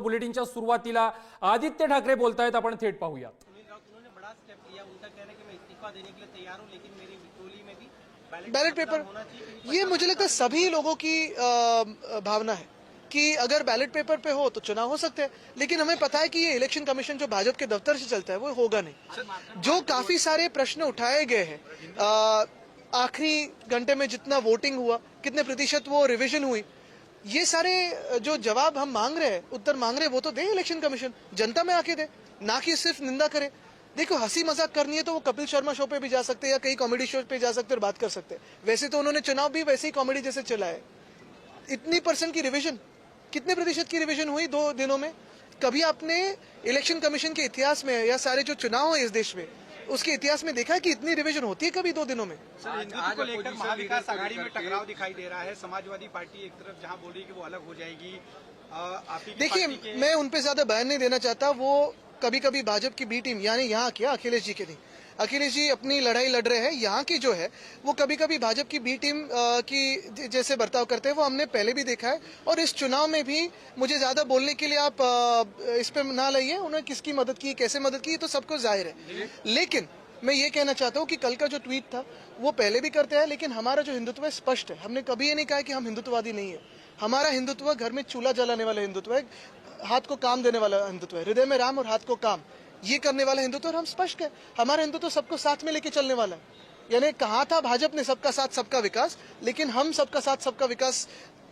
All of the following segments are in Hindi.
बुलेटिनच्या सुरुवातीला आदित्य ठाकरे बोलतायत, आपण थेट पाहूयात। बैलेट पेपर, ये मुझे लगता है सभी लोगों की भावना है कि अगर बैलेट पेपर पे हो तो चुनाव हो सकते हैं, लेकिन हमें पता है कि ये इलेक्शन कमीशन जो भाजपा के दफ्तर से चलता है वो होगा नहीं। जो काफी सारे प्रश्न उठाए गए हैं, आखिरी घंटे में जितना वोटिंग हुआ, कितने प्रतिशत वो रिवीजन हुई, ये सारे जो जवाब हम मांग रहे हैं, उत्तर मांग रहे हैं, वो तो दे इलेक्शन कमीशन, जनता में आके दे, ना कि सिर्फ निंदा करे। देखो, हंसी मजाक करनी है तो वो कपिल शर्मा शो पे भी जा सकते हैं या कई कॉमेडी शो पे जा सकते हैं और बात कर सकते हैं। वैसे तो उन्होंने चुनाव भी वैसे ही कॉमेडी जैसे चला है। इतनी % की रिवीजन, कितने प्रतिशत की रिवीजन हुई 2 दिनों में? कभी आपने इलेक्शन कमीशन के इतिहास में या सारे जो चुनाव है इस देश में उसके इतिहास में देखा है कि इतनी रिवीजन होती है कभी 2 दिनों में? हिंदुत्व को लेकर महाविकास आघाड़ी में टकराव दिखाई दे रहा है। समाजवादी पार्टी एक तरफ जहां बोल रही है कि वो अलग हो जाएगी। देखिए, मैं उन पे ज्यादा बयान नहीं देना चाहता। वो कभी कभी भाजपा की बी टीम, यानी यहाँ क्या अखिलेश जी के नहीं, अखिलेश जी अपनी लड़ाई लड़ रहे हैं, यहाँ की जो है वो कभी कभी भाजपा की बी टीम की जैसे बर्ताव करते हैं, वो हमने पहले भी देखा है। और इस चुनाव में भी मुझे ज्यादा बोलने के लिए आप इस पे ना लाइए। उन्होंने किसकी मदद की, कैसे मदद की, तो सबको जाहिर है। लेकिन मैं ये कहना चाहता हूँ कि कल का जो ट्वीट था वो पहले भी करते हैं, लेकिन हमारा जो हिंदुत्व है स्पष्ट है। हमने कभी ये नहीं कहा कि हम हिंदुत्ववादी नहीं है। हमारा हिंदुत्व घर में चूल्हा जलाने वाला हिंदुत्व है, हाथ को काम देने वाला हिंदुत्व है, हृदय में राम और हाथ को काम, ये करने वाला हिंदुत्व। और हम स्पष्ट है, हमारा हिंदुत्व सबको साथ में लेके चलने वाला है। यानी कहा था भाजपा ने सबका साथ सबका विकास, लेकिन हम सबका साथ सबका विकास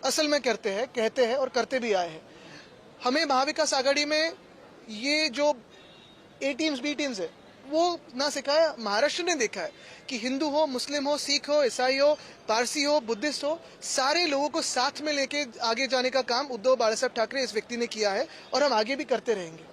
असल में करते हैं, कहते हैं और करते भी आए हैं। हमें महाविकास आघाड़ी में ये जो ए टीम्स बी टीम्स है वो ना सिखाया। महाराष्ट्र ने देखा है कि हिंदू हो, मुस्लिम हो, सिख हो, ईसाई हो, पारसी हो, बुद्धिस्ट हो, सारे लोगों को साथ में लेके आगे जाने का काम उद्धव बाळासाहेब ठाकरे इस व्यक्ति ने किया है और हम आगे भी करते रहेंगे।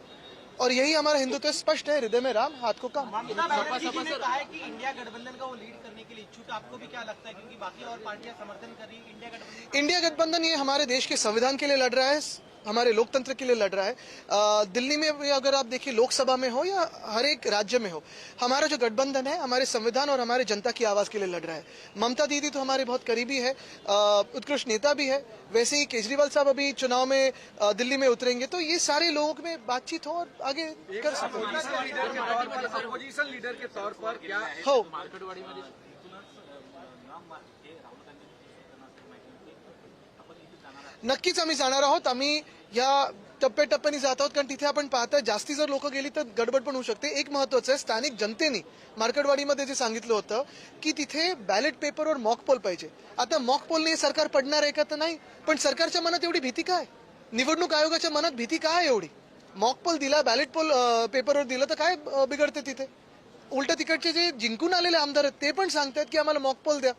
और यही हमारा हिंदुत्व स्पष्ट है, हृदय में राम, हाथ को काम। ममता बनर्जी जी ने कहा है कि इंडिया गठबंधन का वो लीड करने के लिए इच्छुक। आपको भी क्या लगता है, क्योंकि बाकी और पार्टियां समर्थन कर रही है इंडिया गठबंधन? इंडिया गठबंधन ये हमारे देश के संविधान के लिए लड़ रहा है, हमारे लोकतंत्र के लिए लड़ रहा है। दिल्ली में अगर आप देखिए, लोकसभा में हो या हर एक राज्य में हो, हमारा जो गठबंधन है हमारे संविधान और हमारे जनता की आवाज के लिए लड़ रहा है। ममता दीदी तो हमारे बहुत करीबी है, उत्कृष्ट नेता भी है। वैसे ही केजरीवाल साहब अभी चुनाव में दिल्ली में उतरेंगे, तो ये सारे लोगों में बातचीत हो और आगे कर सकते हैं। अपोजिशन लीडर के तौर पर क्या हो, नक्कीच आम्ही जाणार आहोत। आम्ही या टप्प्याटप्प्याने जात आहोत, कारण तिथे आपण पाहता जास्ती जर लोक गेली तर गडबड पण होऊ शकते। एक महत्वाचं आहे, स्थानिक जनतेने मार्केटवाडीमध्ये जे सांगितलं होतं की तिथे बॅलेट पेपर और मॉक पोल पाहिजे। आता मॉक पोलने सरकार पडणार आहे का, तर नाही, पण सरकारच्या मनात एवढी भीती काय? निवडणूक आयोगाच्या मनात भीती काय एवढी? मॉक पोल दिला, बॅलेट पोल पेपरवर दिलं तर काय बिघडते तिथे? उलट तिकडचे जे जिंकून आलेले आमदार आहेत ते पण सांगतायत की आम्हाला मॉक पोल द्या।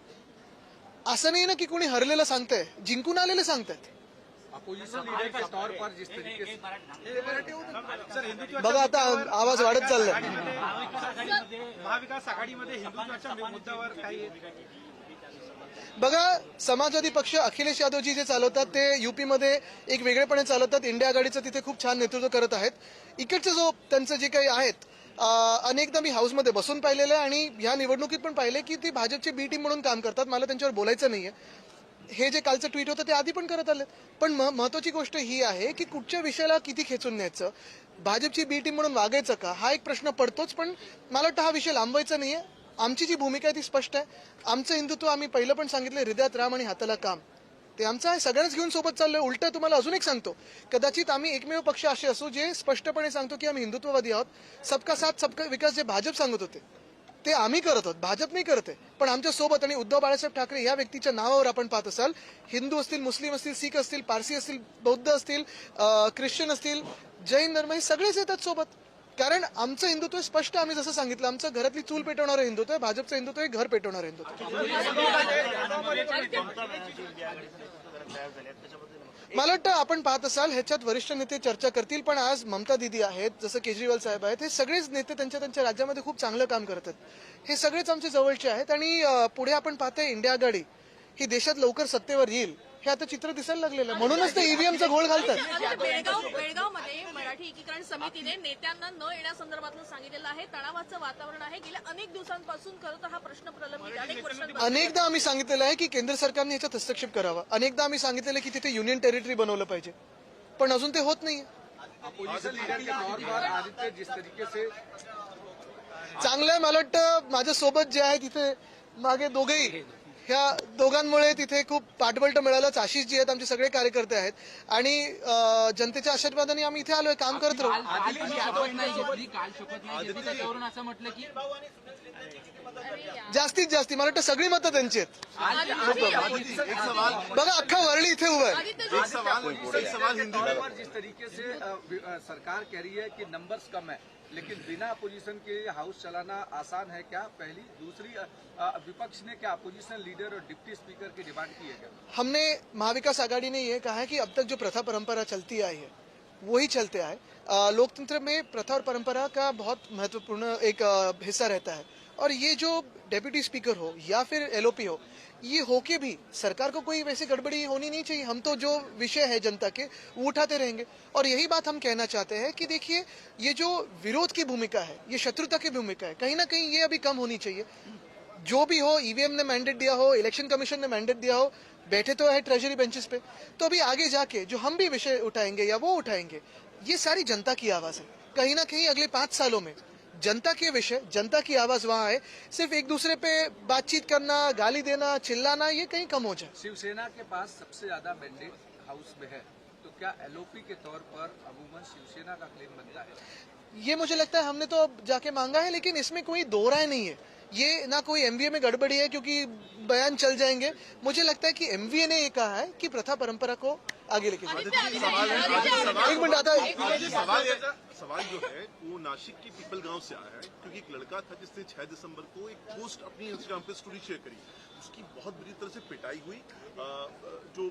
असं नाही ना की कोणी हरलेलं सांगताय, जिंकून आलेले सांगतायत। अपोजिशन लीडर के तौर पर जिस तरीके से बघा आता आवाज वाढत चाललाय। महाविकास आघाडीमध्ये हिंदुत्वाच्या मुद्द्यावर काही बघा, समाजवादी पक्ष अखिलेश यादवजी जे चालवतात ते यूपी मध्ये एक वेगळेपणे चालवतात। इंडिया आघाडीचं तिथे खूप छान नेतृत्व करत आहेत। इकडचं जो त्यांचं जे काही आहेत, अनेकदा मी हाऊसमध्ये बसून पाहिलेलं आहे आणि ह्या निवडणुकीत पण पाहिले की ती भाजपची बी टीम म्हणून काम करतात। मला त्यांच्यावर बोलायचं नाहीये। हे जे कालचं ट्विट होतं ते आधी पण करत आले, पण महत्वाची गोष्ट ही आहे की कुठच्या विषयाला किती खेचून न्यायचं, भाजपची बी टीम म्हणून वागायचं का, हा एक प्रश्न पडतोच। पण मला वाटतं हा विषय लांबवायचा नाहीये। आमची जी भूमिका आहे ती स्पष्ट आहे। आमचं हिंदुत्व आम्ही पहिलं पण सांगितलं, हृदयात राम आणि हाताला काम, ते आमचं आहे। सगळ्यांच घेऊन सोबत चाललोय। उलट तुम्हाला अजून एक सांगतो, कदाचित आम्ही एकमेव पक्ष असे असू जे स्पष्टपणे सांगतो की आम्ही हिंदुत्ववादी आहोत। सबका साथ सबका विकास जे भाजप सांगत होते ते आम्ही करत आहोत, भाजप नाही करत आहे। पण आमच्या सोबत आणि उद्धव बाळासाहेब ठाकरे या व्यक्तीच्या नावावर आपण पाहत असाल, हिंदू असतील, मुस्लिम असतील, सिख असतील, पारसी असतील, बौद्ध असतील, ख्रिश्चन असतील, जैन धर्म, हे सगळेच येतात सोबत। कारण आमचं हिंदुत्व स्पष्ट, आम्ही जसं सांगितलं, आमचं घरातली चूल पेटवणारं हिंदुत्व आहे, भाजपचं हिंदुत्व आहे घर पेटवणारं हिंदुत्व। मला वाटतं आपण पाहत असाल ह्याच्यात वरिष्ठ नेते चर्चा करतील, पण आज ममता दीदी आहेत, जसं केजरीवाल साहेब आहेत, हे सगळेच नेते त्यांच्या राज्यामध्ये खूप चांगलं काम करतात। हे सगळेच आमचे जवळचे आहेत आणि पुढे आपण पाहतोय इंडिया आघाडी ही देशात लवकर सत्तेवर येईल, हे आता चित्र दिसायला लागलेलं आहे। म्हणूनच ते ईव्हीएमचा घोळ घालतात। बेळगावमध्ये मराठी एकीकरण समितीने नेत्यांना न येण्यासंदर्भातलं सांगितलेलं आहे। तणावाचं वातावरण आहे। गेल्या अनेक दिवसांपासून खरं तर हा प्रश्न प्रलंबित अनेक वर्षांपासून। अनेकदा आम्ही सांगितलेलं आहे की केंद्र सरकारने याच्यात हस्तक्षेप करावा। अनेकदा आम्ही सांगितलेलं की तिथे युनियन टेरिटरी बनवलं पाहिजे, पण अजून ते होत नाहीये। अपोजिशन लीडर के तौर पर आदित्य जिस तरीके से चांगलं आहे. मला वाटतं माझ्यासोबत जे आहे तिथे मागे दोघेही ह्या दोघांमुळे तिथे खूप पाठबळ मिळालंच. आशिष जी आहेत आमचे सगळे कार्यकर्ते आहेत आणि जनतेच्या आशीर्वादाने आम्ही इथे आलोय, काम करत राहू. जास्तीत जास्त मला वाटतं सगळी मतं त्यांची आहेत. बघा अख्खा वरळी इथे उभं आहे. एक सवाल हिंदी में जिस तरीके से सरकार कह रही है कि नंबर्स कम है, लेकिन बिना अपोजिशन के हाउस चलाना आसान है क्या? पहली दूसरी, विपक्ष ने क्या अपोजिशन लीडर और डिप्टी स्पीकर की डिमांड की है क्या? हमने महाविकास आघाड़ी ने ये कहा है कि अब तक जो प्रथा परंपरा चलती आई है वही चलते आए. लोकतंत्र में प्रथा और परंपरा का बहुत महत्वपूर्ण एक हिस्सा रहता है और ये जो डेप्यूटी स्पीकर हो या फिर एलओपी हो, ये होके भी सरकार को कोई वैसी गड़बड़ी होनी नहीं चाहिए. हम तो जो विषय है जनता के वो उठाते रहेंगे और यही बात हम कहना चाहते हैं कि देखिए ये जो विरोध की भूमिका है, ये शत्रुता की भूमिका है, कहीं ना कहीं ये अभी कम होनी चाहिए. जो भी हो, ईवीएम ने मैंडेट दिया हो, इलेक्शन कमीशन ने मैंडेट दिया हो, बैठे तो है ट्रेजरी बेंचेस पे, तो अभी आगे जाके जो हम भी विषय उठाएंगे या वो उठाएंगे, ये सारी जनता की आवाज है. कहीं ना कहीं अगले 5 सालों में जनता के विषय, जनता की आवाज वहां है. सिर्फ एक दूसरे पे बातचीत करना, गाली देना, चिल्लाना, ये कहीं कम हो जाए. शिवसेना के पास सबसे ज्यादा मैंडेट हाउस में है, तो क्या एलओपी के तौर पर अमूमन शिवसेना का क्लेम बनता है? ये मुझे लगता है हमने तो अब जाके मांगा है, लेकिन इसमें कोई दो राय नहीं है. ये ना कोई एमवीए में गड़बड़ी है क्योंकि बयान चल जाएंगे. मुझे लगता है कि एमवीए ने ये कहा है कि प्रथा परंपरा को आगे लेके जाए. एक मिनट आता है. सवाल जो है वो नासिक के पीपल गांव से आया है, क्योंकि एक लड़का था जिसने 6 दिसंबर को एक पोस्ट अपनी इंस्टाग्राम पे स्टोरी शेयर करी. उसकी बहुत बुरी तरह से पिटाई हुई. जो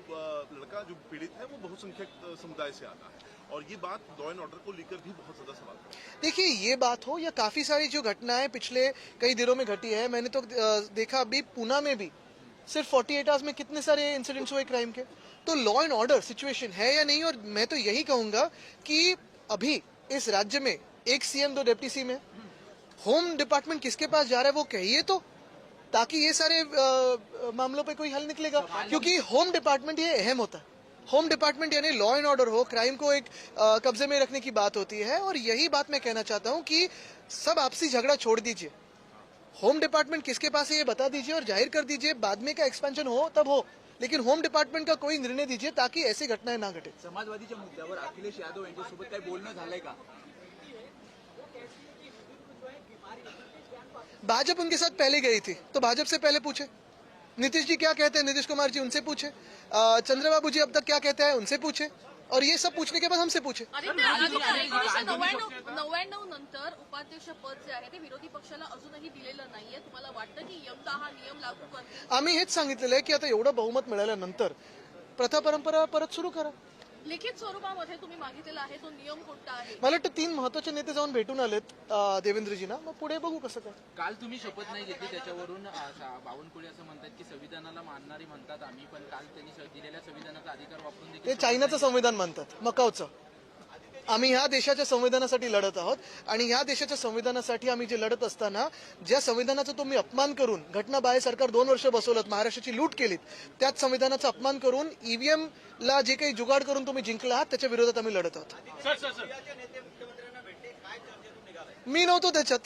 लड़का जो पीड़ित है वो बहुसंख्यक समुदाय से आता है और ये बात लॉ एंड ऑर्डर को लेकर भी बहुत ज्यादा सवाल है. देखिए ये बात हो या काफी सारी जो घटनाएं पिछले कई दिनों में घटी है, मैंने तो देखा अभी पूना में भी सिर्फ 48 आवर्स में कितने सारे इंसिडेंट्स हुए क्राइम के. तो लॉ एंड ऑर्डर सिचुएशन है या नहीं. और मैं तो यही कहूंगा कि अभी इस राज्य में एक सीएम 2 डिप्टी सीएम है. होम डिपार्टमेंट किसके पास जा रहा है वो कहिए तो, ताकि ये सारे मामलों पे कोई हल निकलेगा. क्योंकि होम डिपार्टमेंट ये अहम होता है. होम डिपार्टमेंट यानी लॉ एंड ऑर्डर हो, क्राइम को एक कब्जे में रखने की बात होती है. और यही बात मैं कहना चाहता हूं कि सब आपसी झगड़ा छोड़ दीजिए. होम डिपार्टमेंट किसके पास है ये बता दीजिए और जाहिर कर दीजिए. बाद में का एक्सपेंशन हो तब हो, लेकिन होम डिपार्टमेंट का कोई निर्णय दीजिए ताकि ऐसी घटनाएं ना घटे. समाजवादीच्या मुद्द्यावर अखिलेश यादव यांच्यासोबत काही बोलणं झालंय का? भाजपा उनके साथ पहले गई थी तो भाजपा से पहले पूछे. नीतीश जी क्या कहते हैं, नीतीश कुमार जी उनसे पूछे. चंद्रबाबू जी अब तक क्या कहते हैं उनसे पूछे. और ये सब पूछने के बाद हमसे पूछे. 1999 नंतर उपाध्यक्ष पद जे आहे ते विरोधी पक्षाला अजूनही दिलेलं नाहीये. तुम्हाला वाटतं की यमता हा नियम लागू करतील? आम्ही हेच सांगितलेलं आहे की आता एवढं बहुमत मिळाल्यानंतर प्रथा परंपरा परत सुरू करा. लिखित स्वरूपामध्ये तुम्ही मागितलेला आहे तो नियम कोणता आहे? मला वाटतं 3 महत्वाचे नेते जाऊन भेटून आलेत देवेंद्रजींना. मग पुढे बघू कसं काय. काल तुम्ही शपथ नाही घेतली, त्याच्यावरून बावनकुळे असं म्हणतात की संविधानाला मानणारी म्हणतात आम्ही, पण काल त्यांनी दिलेल्या संविधानाचा अधिकार वापरून देखील ते चायनाचं संविधान मानतात, मकावचं. आम्ही ह्या देशाच्या संविधानासाठी लढत आहोत आणि ह्या देशाच्या संविधानासाठी आम्ही जे लढत असताना ज्या संविधानाचा तुम्ही अपमान करून घटनाबाह्य सरकार 2 वर्ष बसवलं, महाराष्ट्राची लूट केलीत, त्याच संविधानाचा अपमान करून ईव्हीएम ला जे काही जुगाड करून तुम्ही जिंकला आहात त्याच्या विरोधात आम्ही लढत आहोत. मी नव्हतो त्याच्यात.